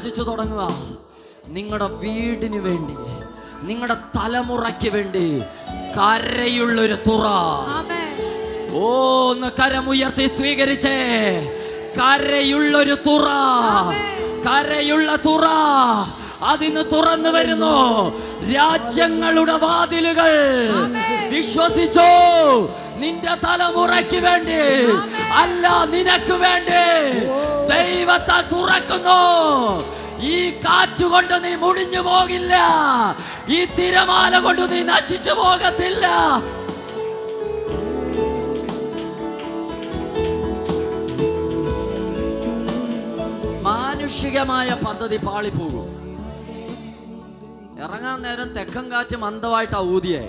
പ്രവചിച്ചു തുടങ്ങുക. നിങ്ങളുടെ വീടിന് വേണ്ടി, നിങ്ങളുടെ തലമുറയ്ക്ക് വേണ്ടി കരയുള്ളൊരു തുറ. ഒന്ന് കരമുയർത്തി സ്വീകരിച്ചേ. കരയുള്ളൊരു തുറ, കരയുള്ള തുറ അതിന് തുറന്നു വരുന്നു. രാജ്യങ്ങളുടെ വാതിലുകൾ വിശ്വസിച്ചോ. നിന്റെ തലമുറയ്ക്ക് വേണ്ടി അല്ല, നിനക്ക് വേണ്ടി ദൈവത്താൽ തുറക്കുന്നു. ഈ കാറ്റുകൊണ്ട് നീ മുടിഞ്ഞു പോകില്ല. ഈ തിരമാല കൊണ്ട് നീ നശിച്ചു പോകത്തില്ല. മാനുഷികമായ പദ്ധതി പാളിപ്പോകും. ഇറങ്ങാൻ നേരം തെക്കൻ കാറ്റ് മന്ദമായിട്ടാ ഊതിയേ.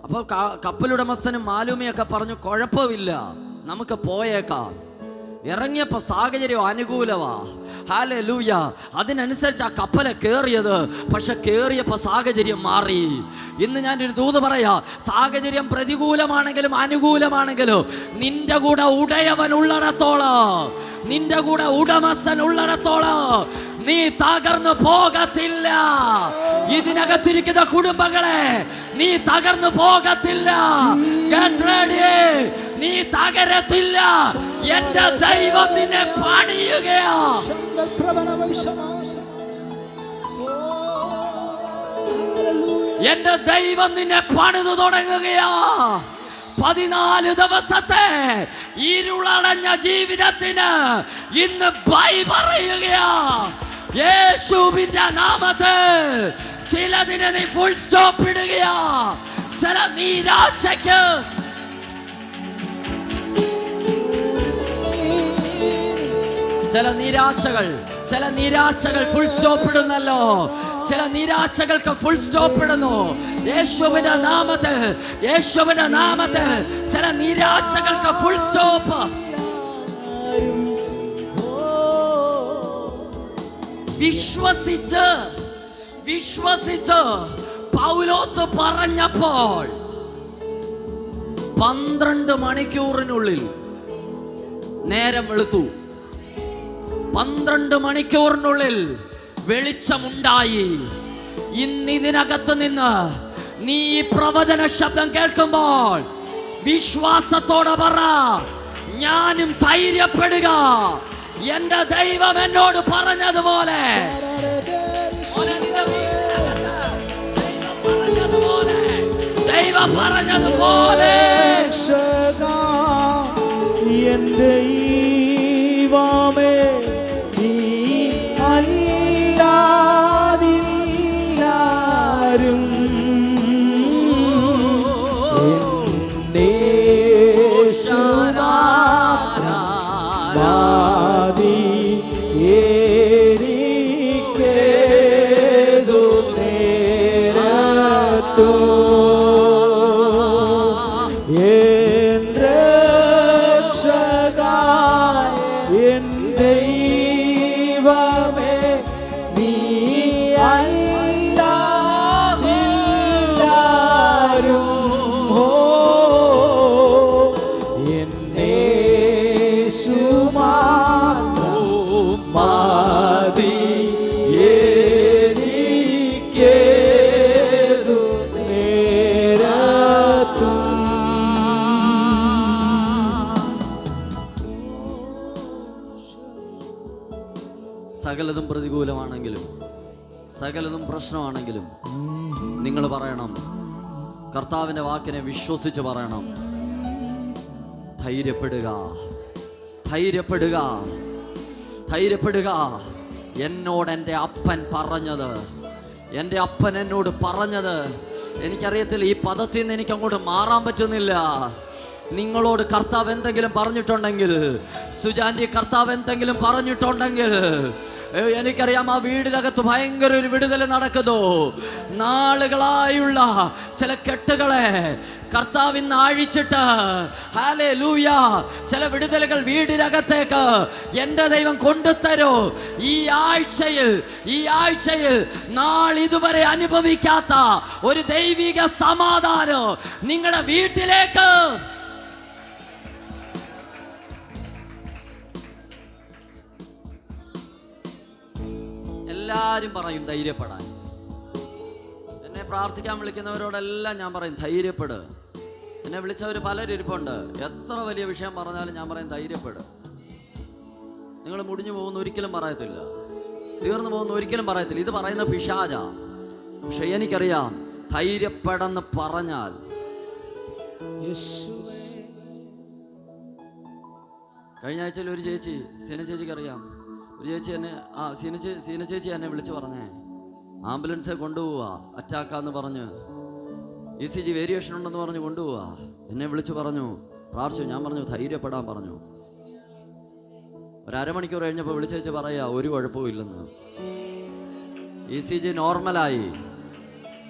അപ്പൊ കപ്പലുടമസ്ഥനും മാലൂമിയൊക്കെ പറഞ്ഞു, കുഴപ്പമില്ല, നമുക്ക് പോയേക്കാം. ഇറങ്ങിയപ്പോ സാഹചര്യം അനുകൂലവാ. ഹല്ലേലൂയ. അതിനനുസരിച്ച് ആ കപ്പലെ കേറിയത്. പക്ഷെ കേറിയപ്പോ സാഹചര്യം മാറി. ഇന്ന് ഞാനൊരു ദൂത് പറയാ. സാഹചര്യം പ്രതികൂലമാണെങ്കിലും അനുകൂലമാണെങ്കിലും നിന്റെ കൂടെ ഉടയവൻ ഉള്ളിടത്തോളം, നിന്റെ കൂടെ ഉടമസ്ഥൻ ഉള്ളിടത്തോളം നീ തകർന്നു പോകത്തില്ല. ഇതിനകത്തിരിക്കുന്ന കുടുംബങ്ങളെ, നീ തകർന്നു പോകത്തില്ല. നീ തകരത്തില്ല. എന്റെ ദൈവം നിന്നെ പണിയുകയാ. എന്റെ ദൈവം നിന്നെ പണിതു തുടങ്ങുകയാ. 14 ദിവസത്തെ ഇരുളടഞ്ഞ ജീവിതത്തിന് ഇന്ന് ബൈ പറയുകയാ. യേശുവിന്റെ നാമത്തിൽ ചിലതിനെ നീ ഫുൾ സ്റ്റോപ്പ് ഇടുകയാ. ചില നിരാശയ്ക്ക് ചില നിരാശകൾ ഫുൾ സ്റ്റോപ്പ് ഇടുന്നല്ലോ. ചില നിരാശകൾക്ക് ഫുൾ സ്റ്റോപ്പ് ഇടുന്നു. യേശുവിന്റെ നാമത്തിൽ, യേശുവിന്റെ നാമത്തിൽ ചില നിരാശകൾക്ക് ഫുൾ സ്റ്റോപ്പ്. വിശ്വസിച്ച് പൗലോസ് പറഞ്ഞപ്പോൾ 12 മണിക്കൂറിനുള്ളിൽ നേരം വെളുത്തു. 12 മണിക്കൂറിനുള്ളിൽ വെളിച്ചമുണ്ടായി. ഇന്നിതിനകത്ത് നിന്ന് നീ ഈ പ്രവചന ശബ്ദം കേൾക്കുമ്പോൾ വിശ്വാസത്തോടെ പറ, ഞാനും ധൈര്യപ്പെടുക. എന്റെ ദൈവം എന്നോട് പറഞ്ഞതുപോലെ, ദൈവം പറഞ്ഞതുപോലെ എന്റെ ദൈവമേ നീ അല്ലാതില്ലാരും സകലതും പ്രതികൂലമാണെങ്കിലും, സകലതും പ്രശ്നമാണെങ്കിലും നിങ്ങൾ പറയണം, കർത്താവിൻ്റെ വാക്കിനെ വിശ്വസിച്ച് പറയണം, ധൈര്യപ്പെടുക, ധൈര്യപ്പെടുക, ധൈര്യപ്പെടുക. എന്നോട് എൻ്റെ അപ്പൻ പറഞ്ഞത്, എൻ്റെ അപ്പൻ എന്നോട് പറഞ്ഞത്, എനിക്കറിയത്തില്ല, ഈ പദത്തിൽ നിന്ന് എനിക്ക് അങ്ങോട്ട് മാറാൻ പറ്റുന്നില്ല. നിങ്ങളോട് കർത്താവ് എന്തെങ്കിലും പറഞ്ഞിട്ടുണ്ടെങ്കിൽ, സുജാന്റി കർത്താവ് എന്തെങ്കിലും പറഞ്ഞിട്ടുണ്ടെങ്കിൽ, എനിക്കറിയാം ആ വീടിനകത്ത് ഭയങ്കര ഒരു വിടുതൽ നടക്കുന്നു. നാളുകളായുള്ള ചില കെട്ടുകളെ കർത്താവ് ഇന്ന് അഴിച്ചിട്ട്, ഹല്ലേലൂയ, ചില വിടുതലുകൾ വീടിനകത്തേക്ക് എൻ്റെ ദൈവം കൊണ്ടുതരൂ. ഈ ആഴ്ചയിൽ നാളിതുവരെ അനുഭവിക്കാത്ത ഒരു ദൈവിക സമാധാനം നിങ്ങളുടെ വീട്ടിലേക്ക്. എല്ലാവരും പറയും ധൈര്യപ്പെടാൻ. എന്നെ പ്രാർത്ഥിക്കാൻ വിളിക്കുന്നവരോടെല്ലാം ഞാൻ പറയും ധൈര്യപ്പെട്. എന്നെ വിളിച്ചവർ പലരും ഇരിപ്പുണ്ട്. എത്ര വലിയ വിഷയം പറഞ്ഞാലും ഞാൻ പറയും ധൈര്യപ്പെട്. നിങ്ങൾ മുടിഞ്ഞു പോകുന്ന ഒരിക്കലും പറയത്തില്ല, തീർന്നു പോകുന്ന ഒരിക്കലും പറയത്തില്ല. ഇത് പറയുന്ന പിശാചാ. പക്ഷെ എനിക്കറിയാം ധൈര്യപ്പെടെന്ന് പറഞ്ഞാൽ കഴിഞ്ഞ ആഴ്ചയിൽ ഒരു ചേച്ചി, സീന ചേച്ചിക്ക് അറിയാം, ഒരു ചേച്ചി എന്നെ സീന ചേച്ചി എന്നെ വിളിച്ചു പറഞ്ഞേ ആംബുലൻസെ കൊണ്ടുപോവാ, അറ്റാക്കാന്ന് പറഞ്ഞ് ECG വേരിയേഷൻ ഉണ്ടെന്ന് പറഞ്ഞ് കൊണ്ടുപോവാ. എന്നെ വിളിച്ചു പറഞ്ഞു, പ്രാർത്ഥിച്ചു. ഞാൻ പറഞ്ഞു ധൈര്യപ്പെടാൻ പറഞ്ഞു. ഒരു അരമണിക്കൂർ കഴിഞ്ഞപ്പോൾ വിളിച്ചേച്ച് പറയാ ഒരു കുഴപ്പവും ഇല്ലെന്ന്, ECG നോർമലായി.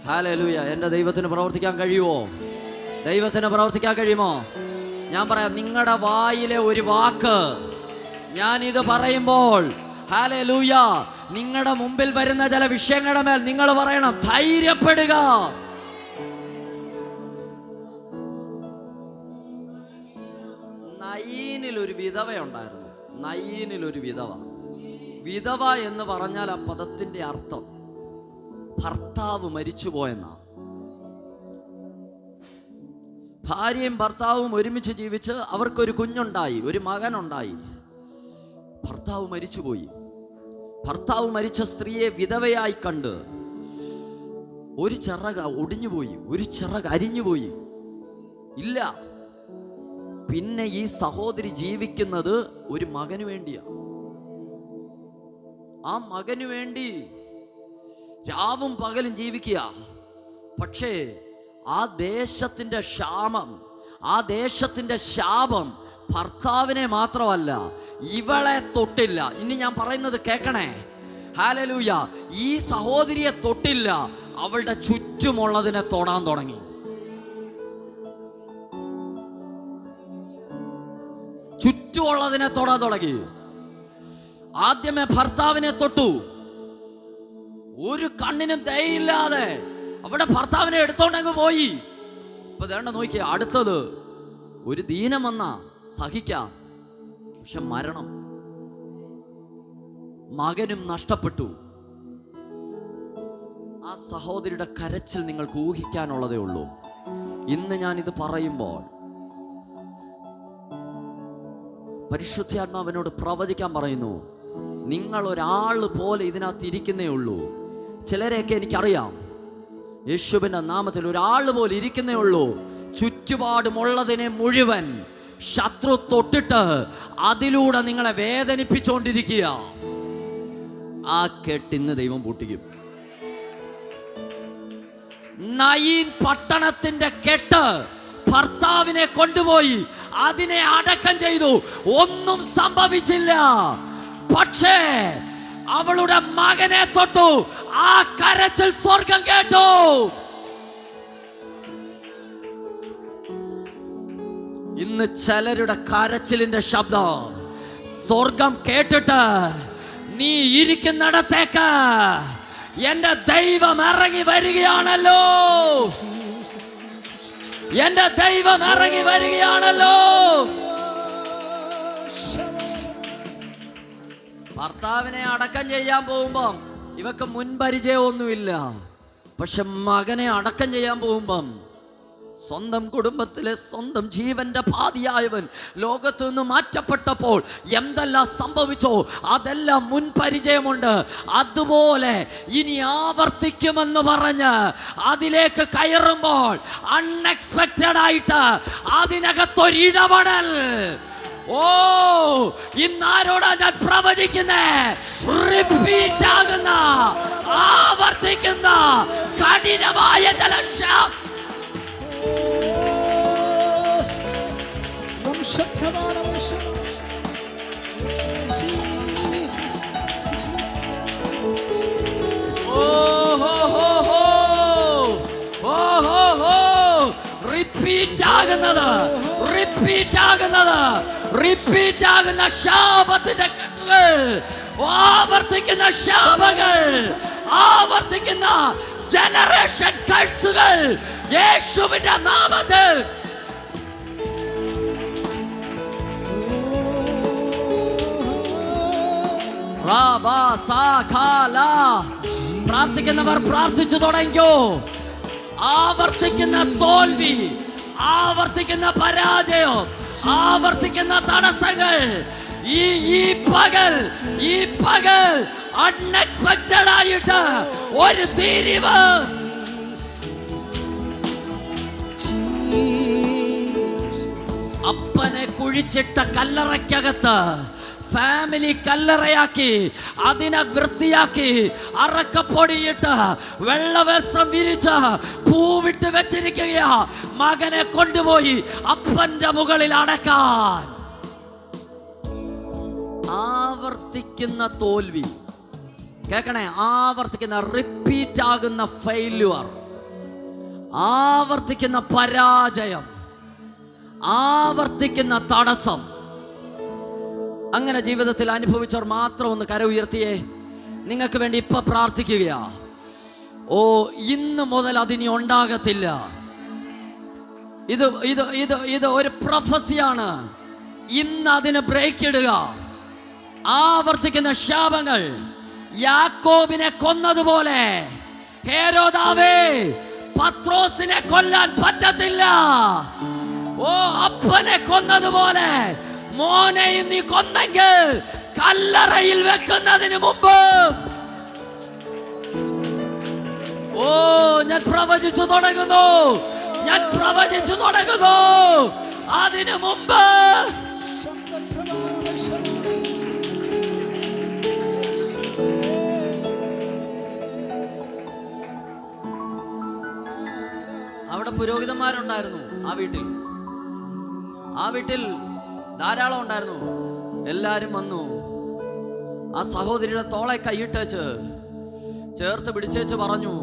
ഹല്ലേലൂയ. എൻ്റെ ദൈവത്തിന് പ്രവർത്തിക്കാൻ കഴിയുമോ? ദൈവത്തിന് പ്രവർത്തിക്കാൻ കഴിയുമോ? ഞാൻ പറയാം, നിങ്ങളുടെ വായിലെ ഒരു വാക്ക് ഞാനിത് പറയുമ്പോൾ ഹല്ലേലൂയ, നിങ്ങളുടെ മുമ്പിൽ വരുന്ന ചില വിഷയങ്ങളുടെ മേൽ നിങ്ങൾ പറയണം ധൈര്യപ്പെടുക. നയീനിലൊരു വിധവയുണ്ടായിരുന്നു. നയീനിലൊരു വിധവ. വിധവ എന്ന് പറഞ്ഞാൽ ആ പദത്തിന്റെ അർത്ഥം ഭർത്താവ് മരിച്ചുപോയെന്നാ. ഭാര്യയും ഭർത്താവും ഒരുമിച്ച് ജീവിച്ച് അവർക്കൊരു കുഞ്ഞുണ്ടായി, ഒരു മകനുണ്ടായി. ഭർത്താവ് മരിച്ചുപോയി. ഭർത്താവ് മരിച്ച സ്ത്രീയെ വിധവയായി കണ്ട് ഒരു ചിറക് ഒടിഞ്ഞുപോയി, ഒരു ചിറക് അരിഞ്ഞുപോയി. ഇല്ല, പിന്നെ ഈ സഹോദരി ജീവിക്കുന്നത് ഒരു മകന് വേണ്ടിയാ. ആ മകന് വേണ്ടി രാവും പകലും ജീവിക്കുക. പക്ഷേ ആ ദേശത്തിന്റെ ക്ഷാമം, ആ ദേശത്തിന്റെ ശാപം ഭർത്താവിനെ മാത്രമല്ല ഇവളെ തൊട്ടില്ല. ഇനി ഞാൻ പറയുന്നത് കേൾക്കണേ. ഹല്ലേലൂയ. ഈ സഹോദരിയെ തൊട്ടില്ല, അവളുടെ ചുറ്റുമുള്ളതിനെ തൊടാൻ തുടങ്ങി. ചുറ്റുമുള്ളതിനെ തൊടാൻ തുടങ്ങി. ആദ്യമേ ഭർത്താവിനെ തൊട്ടു. ഒരു കണ്ണിനും ദയയില്ലാതെ അവിടെ ഭർത്താവിനെ എടുത്തോണ്ടങ്ങ് പോയി. ഇപ്പൊ വേണ്ട നോക്കിയ അടുത്തത് ഒരു ദീനം വന്ന സഹിക്കാം, പക്ഷെ മരണം. മകനും നഷ്ടപ്പെട്ടു. ആ സഹോദരിയുടെ കരച്ചിൽ നിങ്ങൾക്ക് ഊഹിക്കാനുള്ളതേ ഉള്ളൂ. ഇന്ന് ഞാൻ ഇത് പറയുമ്പോൾ പരിശുദ്ധാത്മാവിനോട് പ്രവചിക്കാൻ പറയുന്നു. നിങ്ങൾ ഒരാൾ പോലെ ഇതിനകത്ത് ഇരിക്കുന്നേ ഉള്ളൂ. ചിലരെയൊക്കെ എനിക്കറിയാം, യേശുവിന്റെ നാമത്തിൽ ഒരാൾ പോലെ ഇരിക്കുന്നേ ഉള്ളൂ. ചുറ്റുപാടുമുള്ളതിനെ മുഴുവൻ ശത്രു തൊട്ടിട്ട് അതിലൂടെ നിങ്ങളെ വേദനിപ്പിച്ചുകൊണ്ടിരിക്കുക. ആ കെട്ടിന്ന് ദൈവം പൂട്ടിക്കും. നയീൻ പട്ടണത്തിന്റെ കെട്ട് ഭർത്താവിനെ കൊണ്ടുപോയി അതിനെ അടക്കം ചെയ്തു. ഒന്നും സംഭവിച്ചില്ല. പക്ഷേ അവളുടെ മകനെ തൊട്ടു. ആ കരച്ചിൽ സ്വർഗം കേട്ടു. ഇന്ന് ചിലരുടെ കരച്ചിലിന്റെ ശബ്ദം സ്വർഗം കേട്ടിട്ട് നീ ഇരിക്കുന്നിടത്തേക്ക് എന്റെ ദൈവം ഇറങ്ങി വരികയാണല്ലോ. എന്റെ ദൈവം ഇറങ്ങി വരികയാണല്ലോ. ഭർത്താവിനെ അടക്കം ചെയ്യാൻ പോകുമ്പം ഇവക്ക് മുൻപരിചയമൊന്നുമില്ല. പക്ഷെ മകനെ അടക്കം ചെയ്യാൻ പോകുമ്പം സ്വന്തം കുടുംബത്തിലെ സ്വന്തം ജീവന്റെ പാതിയായവൻ ലോകത്തു നിന്ന് മാറ്റപ്പെട്ടപ്പോൾ എന്തെല്ലാം സംഭവിച്ചോ അതെല്ലാം മുൻപരിചയമുണ്ട്. അതുപോലെ ഇനി ആവർത്തിക്കുമെന്ന് പറഞ്ഞ് അതിലേക്ക് കയറുമ്പോൾ അൺഎക്സ്പെക്റ്റഡ് ആയിട്ട് അതിനകത്തൊരിടപെടൽ. ഓ, ഇന്നാരോടാ ഞാൻ പ്രവചിക്കുന്നേ? റിപ്പീറ്റ് ആകുന്ന, ആവർത്തിക്കുന്ന കഠിനമായ ജലക്ഷാം. റിപ്പീറ്റ് ആകുന്ന ശാപത്തിന്റെ കെട്ടുകൾ, ആവർത്തിക്കുന്ന ശാപങ്ങൾ, ആവർത്തിക്കുന്ന ജനറേഷൻ കഴ്സുകൾ യേശുവിന്റെ നാമത്തിൽ പ്രാർത്ഥിക്കുന്നവർ പ്രാർത്ഥിച്ചു തുടങ്ങിയോ. ആവർത്തിക്കുന്ന തോൽവി, ആവർത്തിക്കുന്ന പരാജയം, ആവർത്തിക്കുന്ന തടസ്സങ്ങൾ ഈ പകൽ അൺഎക്സ്പെക്റ്റഡ് ആയിട്ട് ഒരു തിരിവ്. അപ്പനെ കുഴിച്ചിട്ട കല്ലറയ്ക്കകത്ത് ഫാമിലി കല്ലറയാക്കി അതിനെ വൃത്തിയാക്കി അറക്കപ്പൊടിയിട്ട് വെള്ളവസ്ത്രം വിരിച്ച് പൂവിട്ട് വെച്ചിരിക്കുകയാ. മകനെ കൊണ്ടുപോയി അപ്പന്റെ മുകളിൽ അടക്കാൻ. ആവർത്തിക്കുന്ന തോൽവി കേൾക്കണേ, ആവർത്തിക്കുന്ന റിപ്പീറ്റ് ആകുന്ന ഫെയില്യൂർ, ആവർത്തിക്കുന്ന പരാജയം, ആവർത്തിക്കുന്ന തടസ്സം. അങ്ങനെ ജീവിതത്തിൽ അനുഭവിച്ചവർ മാത്രം ഒന്ന് കര ഉയർത്തിയേ. നിങ്ങൾക്ക് വേണ്ടി ഇപ്പൊ പ്രാർത്ഥിക്കുകയാ. ഓ, ഇന്ന് മുതൽ അതിനി ഉണ്ടാകത്തില്ല. ഇത് ഒരു പ്രൊഫസിയാണ്. ഇന്ന് അതിന് ബ്രേക്ക് ഇടുക. ആവർത്തിക്കുന്ന ശാപങ്ങൾ യാക്കോബിനെ കൊന്നതുപോലെ ഹേരോദാവേ, പത്രോസിനെ കൊല്ലാൻ പറ്റത്തില്ല. ഓ, അപ്പനെ കൊന്നതുപോലെ മോനെയും നീ കൊന്നെങ്കിൽ കല്ലറയിൽ വെക്കുന്നതിന് മുമ്പ്, ഓ, ഞാൻ പ്രവചിച്ചു തുടങ്ങുന്നു, ഞാൻ പ്രവചിച്ചു തുടങ്ങുന്നു. അതിനു മുമ്പ് അവിടെ പുരോഹിതന്മാരുണ്ടായിരുന്നു. ആ വീട്ടിൽ ധാരാളം ഉണ്ടായിരുന്നു. എല്ലാരും വന്നു. ആ സഹോദരിയുടെ തോളെ കൈയിട്ടേച്ച് ചേർത്ത് പിടിച്ചേച്ച് പറഞ്ഞു.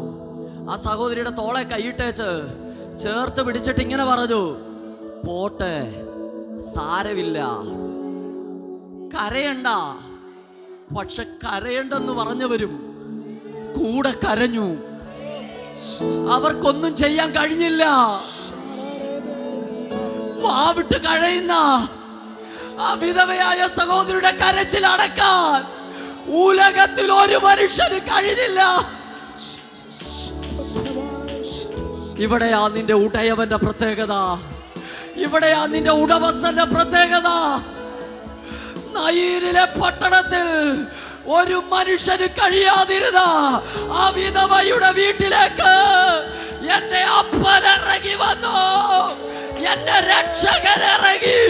ആ സഹോദരിയുടെ തോളെ കൈയിട്ടേച്ച് ചേർത്ത് പിടിച്ചിട്ട് ഇങ്ങനെ പറഞ്ഞു, പോട്ടെ, സാരമില്ല, കരയണ്ട. പക്ഷെ കരയണ്ടെന്ന് പറഞ്ഞവരും കൂടെ കരഞ്ഞു. അവർക്കൊന്നും ചെയ്യാൻ കഴിഞ്ഞില്ല. വാവിട്ട് കഴിയുന്ന ആ വിധവയായ സഹോദരിയുടെ കരച്ചിൽ അടക്കാൻ ഉലകത്തിൽ ഒരു മനുഷ്യന് കഴിഞ്ഞില്ല. ഇവിടെയാ നിന്റെ ഉടയവന്റെ പ്രത്യേകത, ഇവിടെയാ നിന്റെ ഉടമസ്ഥന്റെ പ്രത്യേകത. നയീനിലെ പട്ടണത്തിൽ ഒരു മനുഷ്യന് കഴിയാതിരുന്ന ആ വിധവയുടെ വീട്ടിലേക്ക് എന്റെ അപ്പൻ ഇറങ്ങി വന്നു, എന്റെ രക്ഷകൻ ഇറങ്ങി.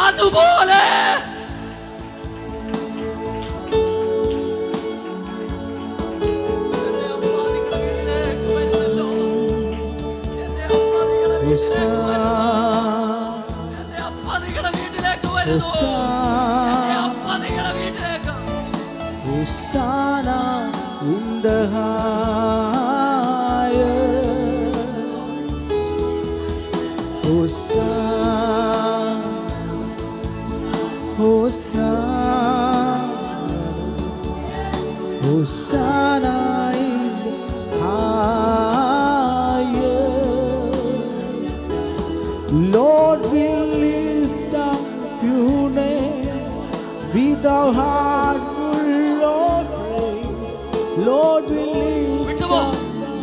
അതുപോലെ വീട്ടിലേക്ക് വരുന്നു. Hosanna in the highest. Hosanna, Hosanna, Hosanna in the highest. Lord, we lift up your name with our heart. Lord, we lift up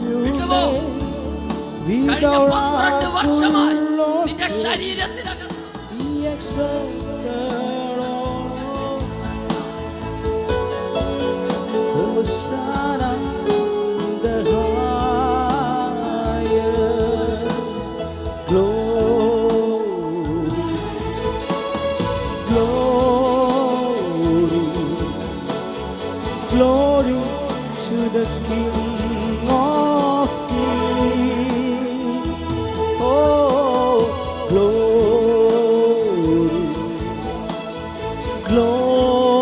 your name with our heart full of praise. Be accepted, oh, Hosanna in the highest. Glory, glory, glory to the King of Kings. Oh, glory, glory,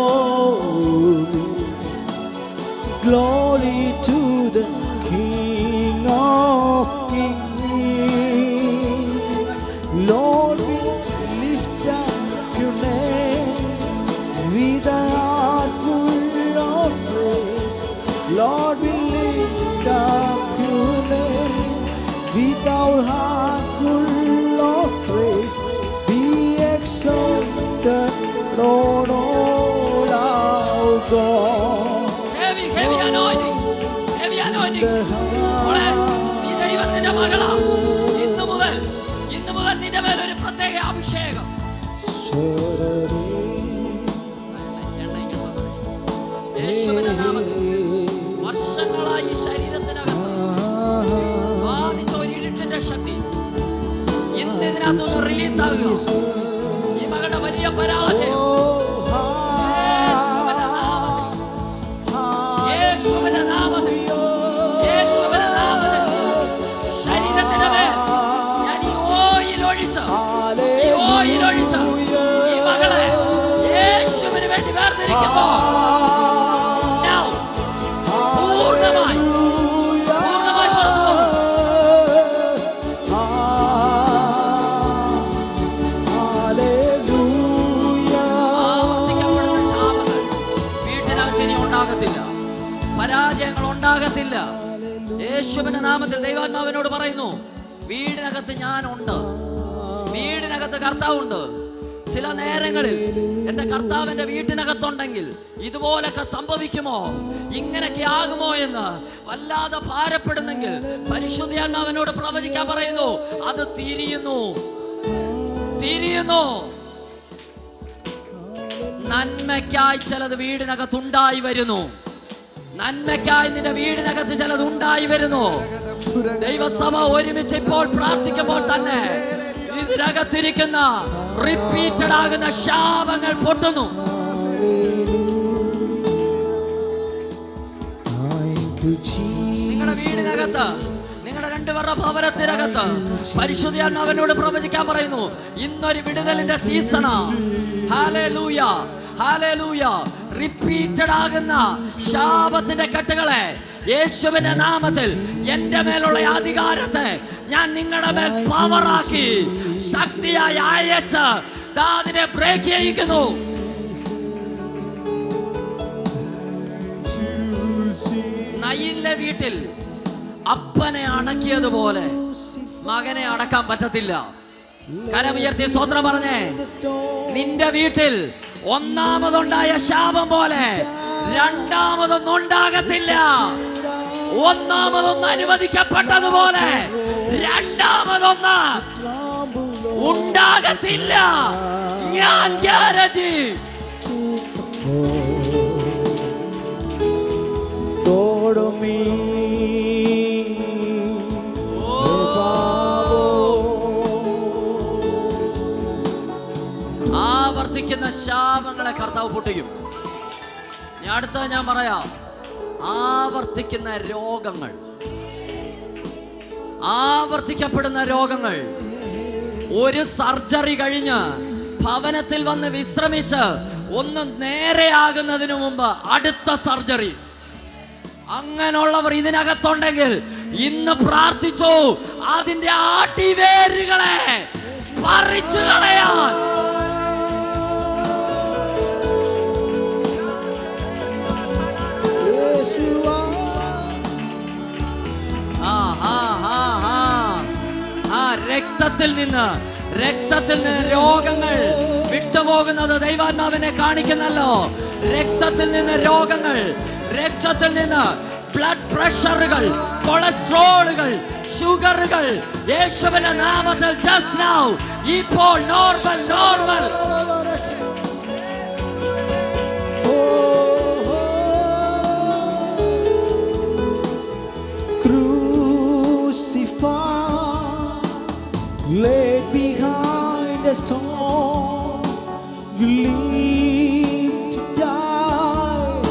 glory to the King of Kings. Lord, we lift up your name with our heart full of praise. Lord, we lift up your name with our heart full of praise. Be exalted, Lord, all our God. Heavy anointing. Heavy anointing. മോളെ, നീ ദൈവത്തിന്റെ മകളാ. ഇന്ന് മുതൽ നിന്റെ മേൽ ഒരു പ്രത്യേക അഭിഷേകം. യേശുവിന്റെ നാമത്തിൽ വർഷങ്ങളായി ഈ ശരീരത്തിനകത്ത് ബാധിച്ച ഒരു ഇരുട്ടിന്റെ ശക്തി ഇന്ന് ഇതിനകത്തൊന്ന് റിലീസ് ആകുക. ഈ മകളുടെ വലിയ പരാജയം ശരീരത്തിന്റെ മേൽ ഞാൻ ഈ ഓയിലൊഴിച്ച ഈ മകളെ യേശുവിന് വേണ്ടി വേർതിരിക്കുമ്പോ പൂർണ്ണമായി പുറത്തു പോകും. ആവർത്തിക്കപ്പെടുന്ന ശാപങ്ങൾ വീട്ടിനകത്ത് ഇനി ഉണ്ടാകത്തില്ല, പരാജയങ്ങൾ ഉണ്ടാകത്തില്ല. യേശുവിന്റെ നാമത്തിൽ ദൈവാത്മാവിനോട് പറയുന്നു, വീടിനകത്ത് ഞാനുണ്ട്, വീടിനകത്ത് കർത്താവുണ്ട്. ചില നേരങ്ങളിൽ എന്റെ കർത്താവിന്റെ വീട്ടിനകത്തുണ്ടെങ്കിൽ ഇതുപോലൊക്കെ സംഭവിക്കുമോ, ഇങ്ങനെയൊക്കെ ആകുമോ എന്ന് വല്ലാതെ ഭാരപ്പെടുന്നെങ്കിൽ പരിശുദ്ധാത്മാവിനോട് പ്രവചിക്കാൻ പറയുന്നു, അത് തിരിയുന്നു. നന്മയ്ക്കായി ചിലത് വീടിനകത്തുണ്ടായി വരുന്നു. നന്മയ്ക്കായി നിന്റെ വീടിനകത്ത് ചിലത് ഉണ്ടായി വരുന്നു. ദൈവസഭ ഒരുമിച്ച് ഇപ്പോൾ പ്രാർത്ഥിക്കുമ്പോൾ തന്നെ ഇതിനകത്തിരിക്കുന്ന റിപ്പീറ്റഡ് ആകുന്ന ശാപങ്ങൾ പൊട്ടുന്നു. നിങ്ങളുടെ വീടിനകത്ത്, നിങ്ങളുടെ രണ്ടുപേരുടെ ഭവനത്തിനകത്ത് പരിശുദ്ധാത്മാവിനോട് പ്രവചിക്കാൻ പറയുന്നു, ഇന്നൊരു വിടുതലിന്റെ സീസണാ. Hallelujah, hallelujah. റിപ്പീറ്റഡ് ആകുന്ന ശാപത്തിന്റെ കെട്ടുകളെ യേശുവിന്റെ നാമത്തിൽ എന്റെ മേലുള്ള അധികാരത്തെ ഞാൻ നിങ്ങളുടെ മേൽ പവറാക്കി ശക്തിയായി അയച്ച് അതിനെ ബ്രേക്ക് ചെയ്യിക്കുന്നു. നയിലെ വീട്ടിൽ അപ്പനെ അടക്കിയതുപോലെ മകനെ അടക്കാൻ പറ്റത്തില്ല. കരമുയർത്തി സ്തോത്രം പറഞ്ഞേ. നിന്റെ വീട്ടിൽ ഒന്നാമതുണ്ടായ ശാപം പോലെ രണ്ടാമതൊന്നും ഉണ്ടാകത്തില്ല. ഒന്നാമതൊന്ന് അനുവദിക്കപ്പെട്ടതുപോലെ രണ്ടാമതൊന്ന് ഉണ്ടാകത്തില്ല. ഞാൻ ഗ്യാരണ്ടി. ആവർത്തിക്കുന്ന ശാപങ്ങളെ കർത്താവ് പൊട്ടിക്കും. അടുത്ത ഞാൻ പറയാം, ആവർത്തിക്കുന്ന രോഗങ്ങൾ, ആവർത്തിക്കപ്പെടുന്ന രോഗങ്ങൾ. ഒരു സർജറി കഴിഞ്ഞ് ഭവനത്തിൽ വന്ന് വിശ്രമിച്ച് ഒന്ന് നേരെയാകുന്നതിനു മുമ്പ് അടുത്ത സർജറി. അങ്ങനെയുള്ളവർ ഇതിനകത്തുണ്ടെങ്കിൽ ഇന്ന് പ്രാർത്ഥിച്ചു, അതിന്റെ ആട്ടിവേരുകളെ പറിച്ചു കളയാൻ. രക്തത്തിൽ നിന്ന് രോഗങ്ങൾ വിട്ടുപോകുന്നത് ദൈവാത്മാവിനെ കാണിക്കുന്നല്ലോ. രക്തത്തിൽ നിന്ന് രോഗങ്ങൾ, രക്തത്തിൽ നിന്ന് ബ്ലഡ് പ്രഷറുകൾ, കൊളസ്ട്രോളുകൾ, ഷുഗറുകൾ യേശുവിന്റെ നാമത്തിൽ just now ഇപ്പോൾ normal. Laid behind a stone, you live to die,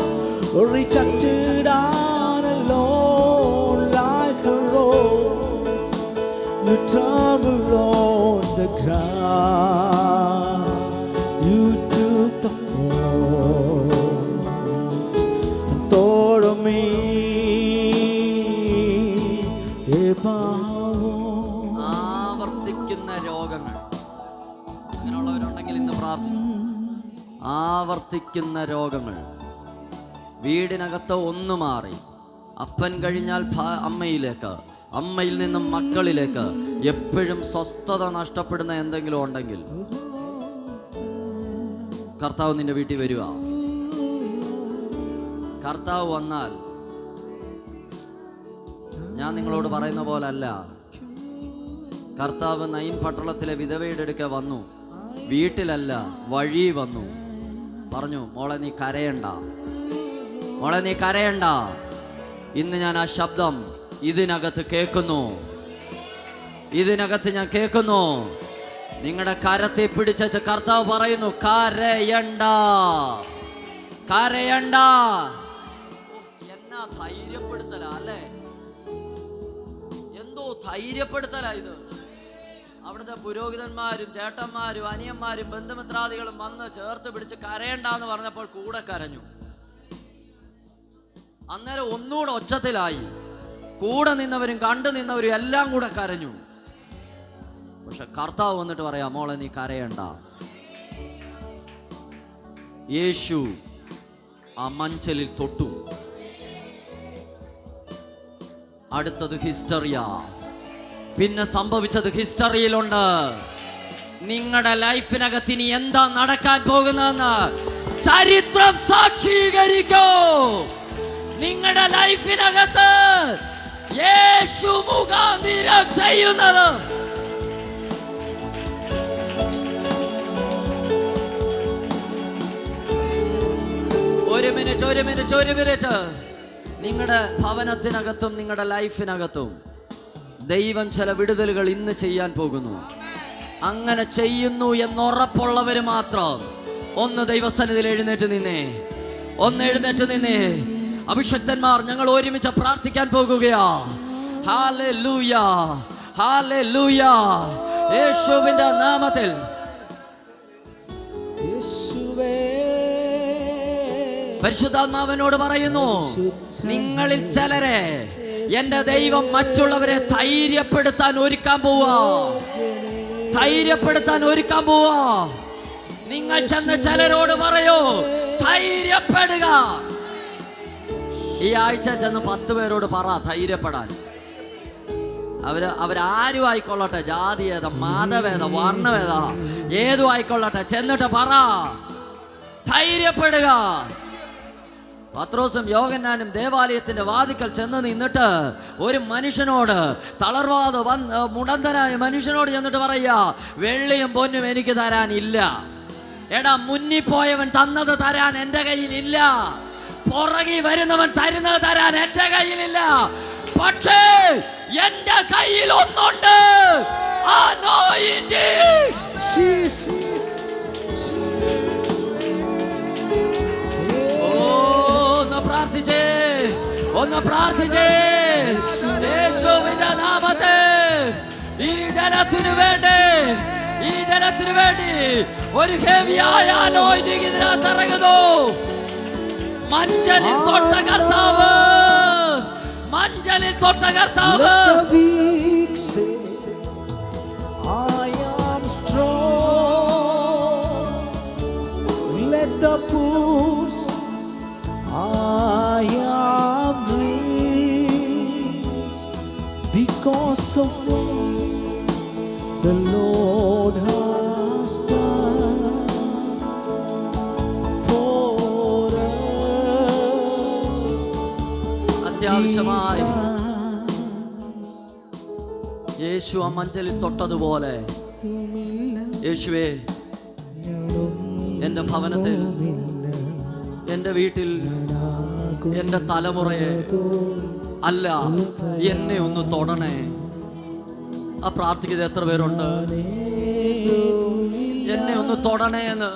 rejected and alone like a rose. You tremble on the ground, you took the fall and thought of me. രോഗങ്ങൾ അങ്ങനെയുള്ളവരുണ്ടെങ്കിൽ ഇന്ന് പ്രാർത്ഥിക്കും. ആവർത്തിക്കുന്ന രോഗങ്ങൾ വീടിനകത്ത് ഒന്ന് മാറി അപ്പൻ കഴിഞ്ഞാൽ അമ്മയിലേക്ക്, അമ്മയിൽ നിന്നും മക്കളിലേക്ക് എപ്പോഴും സ്വസ്ഥത നഷ്ടപ്പെടുന്ന എന്തെങ്കിലും ഉണ്ടെങ്കിൽ കർത്താവ് നിന്റെ വീട്ടിൽ വരിക. കർത്താവ് വന്നാൽ ഞാൻ നിങ്ങളോട് പറയുന്ന പോലെ അല്ല. കർത്താവ് നൈൻ പട്ടണത്തിലെ വിധവയുടെ അടുക്ക വന്നു, വീട്ടിലല്ല വഴി വന്നു. പറഞ്ഞു, മോളെ നീ കരയണ്ട, മോളെ നീ കരയണ്ട. ഇന്ന് ഞാൻ ആ ശബ്ദം ഇതിനകത്ത് കേൾക്കുന്നു, ഇതിനകത്ത് ഞാൻ കേൾക്കുന്നു. നിങ്ങളുടെ കരത്തെ പിടിച്ച കർത്താവ് പറയുന്നു, കരയണ്ട, കരയണ്ട. എന്നാ ധൈര്യപ്പെടുത്തല അല്ലേ, എന്തോ ധൈര്യപ്പെടുത്തല ഇത്. അവിടുത്തെ പുരോഹിതന്മാരും ചേട്ടന്മാരും അനിയന്മാരും ബന്ധുമിത്രാദികളും വന്ന് ചേർത്ത് പിടിച്ച് കരയണ്ടെന്ന് പറഞ്ഞപ്പോൾ കൂടെ കരഞ്ഞു. അന്നേരം ഒന്നുകൂടെ ഒച്ചത്തിലായി. കൂടെ നിന്നവരും കണ്ടു നിന്നവരും എല്ലാം കൂടെ കരഞ്ഞു. പക്ഷെ കർത്താവ് വന്നിട്ട് പറയാ, മോളെ നീ കരയണ്ട. യേശു ആ മഞ്ചലിൽ തൊട്ടു. അടുത്തത് ഹിസ്റ്ററിയാ. പിന്നെ സംഭവിച്ചത് ഹിസ്റ്ററിയിലുണ്ട്. നിങ്ങളുടെ ലൈഫിനകത്ത് ഇനി എന്താ നടക്കാൻ പോകുന്നതെന്ന് ചരിത്രം സാക്ഷീകരിക്കോ. നിങ്ങളുടെ ലൈഫിനകത്ത് യേശു മുഖാന്തരം ചെയ്യുന്നത് ഒരു മിനിറ്റ്. നിങ്ങളുടെ ഭവനത്തിനകത്തും നിങ്ങളുടെ ലൈഫിനകത്തും ദൈവം ചില വിടുതലുകൾ ഇന്ന് ചെയ്യാൻ പോകുന്നു. അങ്ങനെ ചെയ്യുന്നു എന്നുറപ്പുള്ളവർ മാത്രം ഒന്ന് ദൈവസന്നിധിയിൽ എഴുന്നേറ്റ് നിന്നേ, ഒന്ന് എഴുന്നേറ്റ് നിന്നേ. അഭിഷക്തന്മാർ ഞങ്ങൾ ഒരുമിച്ച് പ്രാർത്ഥിക്കാൻ പോകുകയാ. Hallelujah, hallelujah. യേശുവിന്റെ നാമത്തിൽ പരിശുദ്ധാത്മാവിനോട് പറയുന്നു, നിങ്ങളിൽ ചിലരെ എന്റെ ദൈവം മറ്റുള്ളവരെ ധൈര്യപ്പെടുത്താൻ ഒരുക്കാൻ പോവാ, ധൈര്യപ്പെടുത്താൻ ഒരുക്കാൻ പോവാ. നിങ്ങൾ ചെന്ന് ചിലരോട് പറയൂ, ധൈര്യപ്പെടുക. ഈ ആഴ്ച ചെന്ന് 10 പേരോട് പറ ധൈര്യപ്പെടാൻ. അവരാരും ആയിക്കൊള്ളട്ടെ, ജാതിയേത മതഭേദ വർണ്ണഭേദ ഏതും ആയിക്കൊള്ളട്ടെ, ചെന്നിട്ട് പറ ധൈര്യപ്പെടുക. പത്രോസും യോഹന്നാനും ദേവാലയത്തിന്റെ വാതിക്കൽ ചെന്ന് നിന്നിട്ട് ഒരു മനുഷ്യനോട്, തളർവാദ മുടന്തനായ മനുഷ്യനോട് ചെന്നിട്ട് പറയാ, വെള്ളിയും പൊന്നും എനിക്ക് തരാനില്ല. എടാ, മുന്നിപ്പോയവൻ തന്നത് തരാൻ എന്റെ കയ്യിലില്ല, പുറകെ വരുന്നവൻ തരുന്നത് തരാൻ എന്റെ കയ്യിലില്ല. പക്ഷേ എന്റെ കയ്യിൽ ഒന്നുണ്ട്, ഒന്ന് പ്രാർത്ഥിച്ചേ. യേശുവിന്റെ നാമത്തിൽ ഈ ജനത്തിനു വേണ്ടി ഒരു ഹെവിയായ അനോയിന്റിംഗ് ഇതിനകത്ത് ഇറങ്ങുന്നു. മഞ്ചലിൽ തൊട്ട കർത്താവ്, മഞ്ചലിൽ തൊട്ട കർത്താവ്. I am strong. Let the poor, I am rich because of what the Lord has done for us. അത്യാവശ്യമായി യേശു ആ മഞ്ചലിൽ തൊട്ടതുപോലെ, യേശുവേ എൻ്റെ ഭവനത്തിൽ, എൻ്റെ വീട്ടിൽ, എൻ്റെ തലമുറയെ അല്ല എന്നെ ഒന്ന് തൊടണേ. ആ പ്രാർത്ഥിക്കുന്നത് എത്ര പേരുണ്ട്? എന്നെ ഒന്ന് തൊടണേ എന്ന്.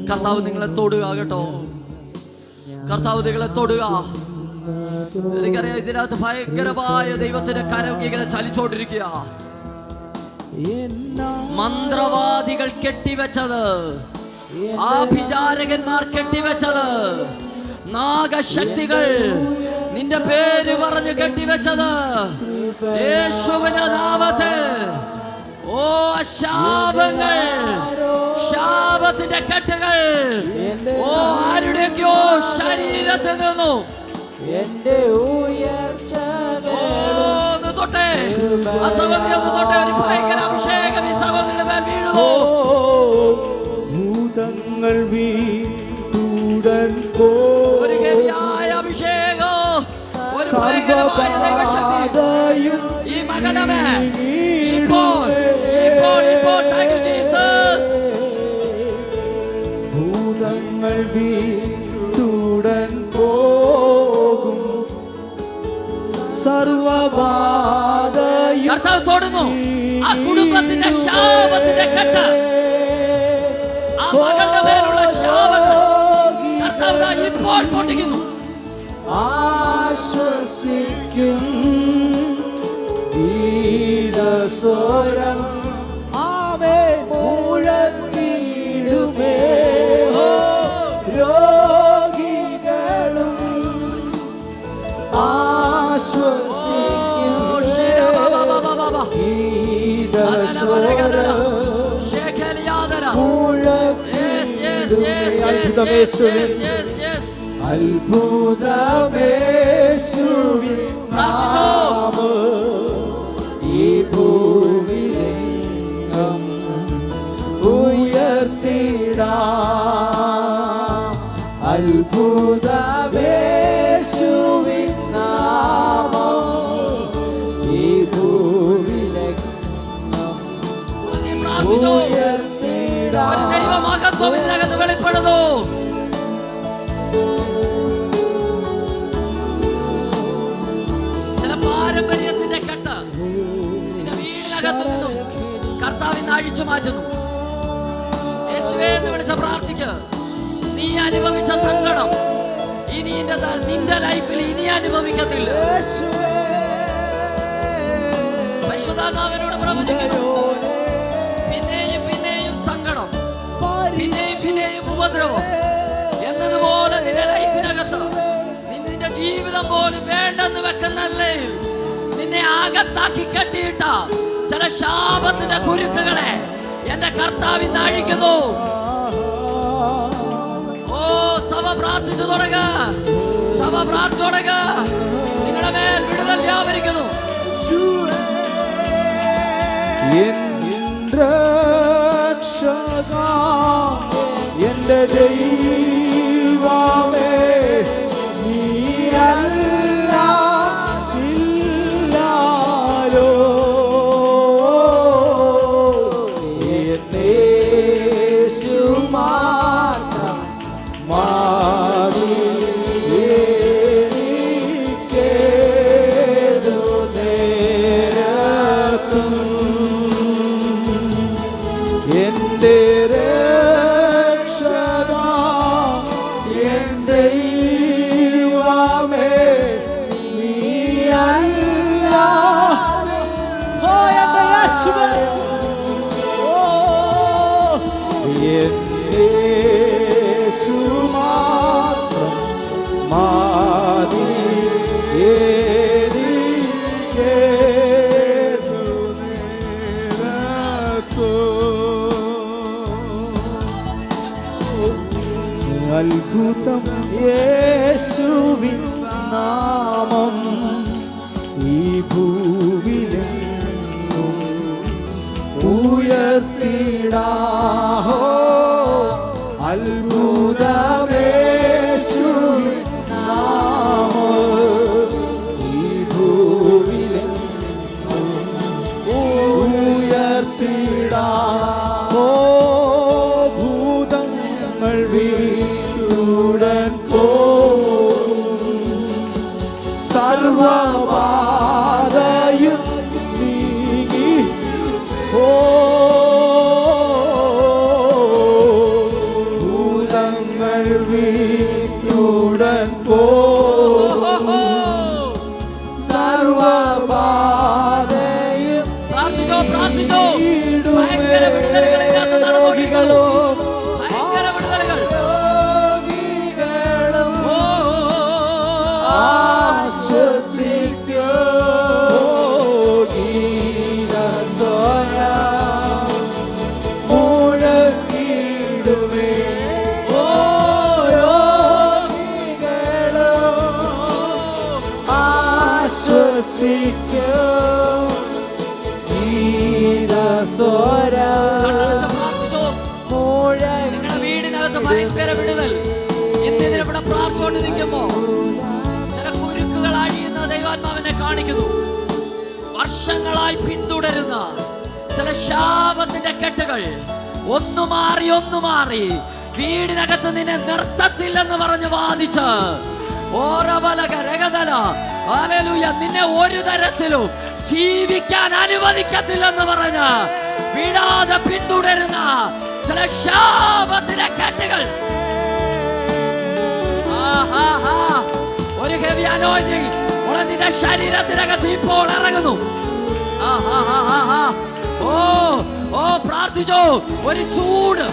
കർത്താവ് നിങ്ങളെ തൊടുക കേട്ടോ, കർത്താവ് നിങ്ങളെ തൊടുക. എനിക്കറിയാം ഇതിനകത്ത് ഭയങ്കരമായ ദൈവത്തിന്റെ കരം ഇങ്ങനെ ചലിച്ചോണ്ടിരിക്കുക. മന്ത്രവാദികൾ കെട്ടിവെച്ചത്, ആഭിചാരകന്മാർ കെട്ടിവെച്ചത്, നാഗശക്തികൾ നിന്റെ പേര് പറഞ്ഞ് കെട്ടിവെച്ചത്, യേശുവിന്റെ നാമത്തിൽ ഓ ശാപങ്ങൾ, ശാപത്തിന്റെ കെട്ടുകൾ ഓ ആരുടെയൊക്കെയോ ശരീരത്തിൽ നിന്നു എന്റെ ഉയർച്ച ഒന്ന് തൊട്ടെ, ആ സഹോദരി ഒന്ന് തൊട്ടെ. ഒരു ഭയങ്കര അഭിഷേകം ഈ സഹോദരിയുടെ മേൽ വീഴുന്നു. ഭൂതങ്ങൾ വീട്ടുടൻ ഭയങ്കരമായ ദൈവശക്തി ഈ മകളുടെ മേൽ ഇപ്പോൾ Thank you, Jesus. ഭൂതങ്ങൾ വീട്ടുടൻ പോകും സർവബാധയും കർത്താവ് തൊടുന്നു ആ കുടുംബത്തിന്റെ ശാപത്തിന്റെ കെട്ട്, ആ മകളുടെ മേലുള്ള ശാപങ്ങൾ കർത്താവ് ഇപ്പോൾ പൊട്ടിക്കുന്നു. ആശ്വസിക്കും ഗീതസ്വരം ആമേൻ മുഴങ്ങിടുമേ രോഗികളും ആശ്വസിക്കും ഗീതസ്വരം അത്ഭുതമേശുവിൻ നാമം ഈ ഭൂമിയിലെങ്ങും ഉയർത്തിടാം. അത്ഭുതമേശുവിൻ നാമം ഈ ഭൂമിയിലെങ്ങും ഉയർത്തിടാം. ദൈവമഹത്വം ഇതിനകത്ത് വെളിപ്പെടുന്നു. ചില പാരമ്പര്യത്തിന്റെ കെട്ട് നിന്റെ വീടിനകത്ത് നിന്നും കർത്താവ് ഇന്ന് അഴിച്ചു മാറ്റുന്നു. യേശുവേ എന്ന് വിളിച്ച പ്രാർത്ഥിക്ക്. നീ അനുഭവിച്ച സങ്കടം ഇനി നിന്റെ ലൈഫിൽ ഇനി അനുഭവിക്കത്തില്ല. പരിശുദ്ധാത്മാവിനോട് പ്രവചിക്കുന്നു. പിന്നെയും സങ്കടം, പിന്നെയും ഉപദ്രവം എന്നതുപോലെ നിന്റെ ലൈഫിനകത്ത് നിന്റെ ജീവിതം പോലും വേണ്ടെന്ന് വെക്കുന്നല്ലേ നിന്നെ അകത്താക്കി കെട്ടിയിട്ട ചില ശാപത്തിന്റെ കുരുക്കുകളെ എന്റെ കർത്താവ് ഇന്ന് അഴിക്കുന്നു. ഓ സഭ പ്രാർത്ഥിച്ചു തുടങ്ങുക, സഭ പ്രാർത്ഥിച്ചു തുടങ്ങുക. നിങ്ങളുടെ മേൽ വിടുതൽ വ്യാപരിക്കുന്നു. എന്റെ ദൈവമേ നീയല്ലാതില്ലാരോ യേശു മാത്രം മതി എനിക്കേതു നേരത്തും എന്റെ രക്ഷകാ എന്റെ ദൈവമേ നീയല്ലാതെ ഓ എന്റെ യേശുവേ ഓ എന്റെ യേശു മാത്രം മതി എനിക്കേതു നേരത്തും. അത്ഭുതം യേശുവിൻ നാമം ഈ ഭൂവിലെങ്ങും ഉയർത്തിടാഹോ. അത്ഭുതമേശുവിൻ നാമം ഈ ഭൂവിലെങ്ങും ഉയർത്തിടാഹോ. ഭൂതങ്ങൾ വീട്ടുടൻ പോകും സർവബാധയും നീങ്ങി ഓ ഭൂതങ്ങൾ വീട്ടുടൻ പോകും സർവബാധയും പ്രാർത്ഥിച്ചോ. ഭയങ്കര വിടുതലുകൾ ഇതിനകത്ത് നടന്നുകൊണ്ടിരിക്കുന്നു. ഭയങ്കര വിടുതലുകൾ. നിങ്ങളുടെ വീടിനകത്ത് ഭയങ്കര വിടുതൽ. ഇന്ന് ഇതിനിവിടെ പ്രാർത്ഥിച്ചുകൊണ്ട് നിൽക്കുമ്പോ ചില കുരുക്കുകൾ അഴിയുന്നത് വർഷങ്ങളായി പിന്തുടരുന്ന ചില ശാപത്തിന്റെ കെട്ടുകൾ ഒന്നു മാറി വീടിനകത്ത് നിന്നെ നിർത്തത്തില്ലെന്ന് പറഞ്ഞ് വാദിച്ച് നിന്നെ ഒരു തരത്തിലും ജീവിക്കാൻ അനുവദിക്കത്തില്ലെന്ന് പറഞ്ഞ് വിടാതെ പിന്തുടരുന്ന ചില ശാപത്തിന്റെ കെട്ടുകൾ, ഒരു ഹെവി അനോയിന്റിംഗ് നിന്റെ ശരീരത്തിനകത്ത് ഇപ്പോൾ ഇറങ്ങുന്നു. ഓ പ്രാർത്ഥിച്ചോ, ഒരു ചൂട്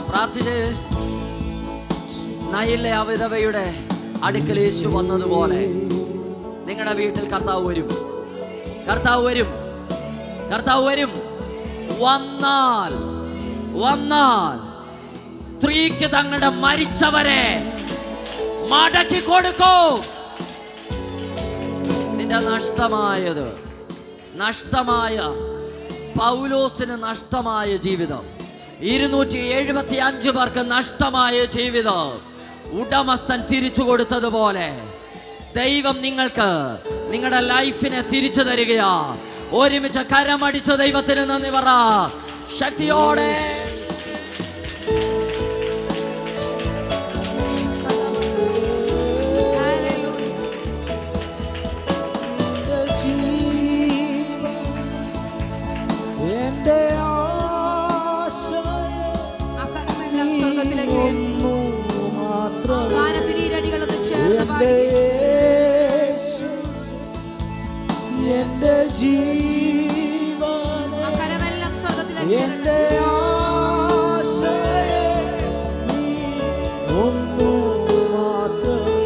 പ്രാർത്ഥിച്ച് നയിലെ അവിധവയുടെ അടുക്കൽ യേശു വന്നതുപോലെ നിങ്ങളുടെ വീട്ടിൽ കർത്താവ് വരും. വന്നാൽ സ്ത്രീക്ക് തങ്ങളുടെ മരിച്ചവരെ മടക്കി കൊടുക്കൂ. നിന്റെ നഷ്ടമായ പൗലോസിന് നഷ്ടമായ ജീവിതം, 275 പേർക്ക് നഷ്ടമായ ജീവിതം ഉടമസ്ഥൻ തിരിച്ചു കൊടുത്തതുപോലെ ദൈവം നിങ്ങൾക്ക് നിങ്ങളുടെ ലൈഫിനെ തിരിച്ചു തരികയാ. ഒരുമിച്ച് കരമടിച്ച ദൈവത്തിന് നന്ദി പറ ശക്തിയോടെ. എന്റെ ജീവൻ എന്റെ ആശയേ നീ ഒന്നു മാത്രമേ.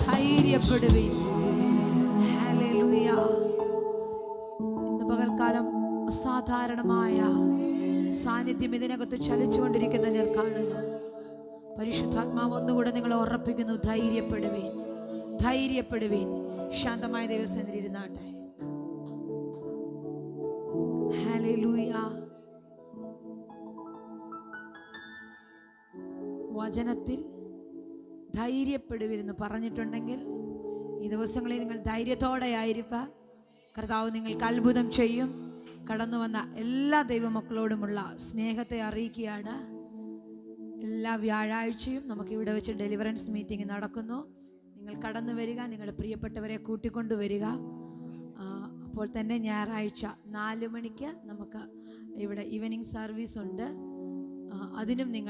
ധൈര്യപ്പെടുവീൻ. ഹല്ലേലൂയ. ഇന്ന് പകൽക്കാലം അസാധാരണമായ സാന്നിധ്യം ഇതിനകത്ത് ചലിച്ചുകൊണ്ടിരിക്കുന്ന ഞാൻ കാണുന്നു. പരിശുദ്ധാത്മാവ് ഒന്നുകൂടെ നിങ്ങളെ ഉറപ്പിക്കുന്നു, ധൈര്യപ്പെടുവീൻ. ശാന്തമായ ദൈവസന്നിധിയിൽ ഇരുന്നാട്ടെ. ഹല്ലേലൂയ. വചനത്തിൽ ധൈര്യപ്പെടുവീരെന്ന് പറഞ്ഞിട്ടുണ്ടെങ്കിൽ ഈ ദിവസങ്ങളിൽ നിങ്ങൾ ധൈര്യത്തോടെ ആയിരിപ്പ. കർത്താവ് നിങ്ങൾക്ക് അത്ഭുതം ചെയ്യും. കടന്നു വന്ന എല്ലാ ദൈവമക്കളോടുമുള്ള സ്നേഹത്തെ അറിയിക്കുകയാണ്. എല്ലാ വ്യാഴാഴ്ചയും നമുക്ക് ഇവിടെ വെച്ച് ഡെലിവറൻസ് മീറ്റിംഗ് നടക്കുന്നു. നിങ്ങൾ കടന്നു വരിക, നിങ്ങളുടെ പ്രിയപ്പെട്ടവരെ കൂട്ടിക്കൊണ്ടുവരിക. അപ്പോൾ തന്നെ ഞായറാഴ്ച 4 മണിക്ക് നമുക്ക് ഇവിടെ ഈവനിങ് സർവീസ് ഉണ്ട്. അതിനും നിങ്ങൾ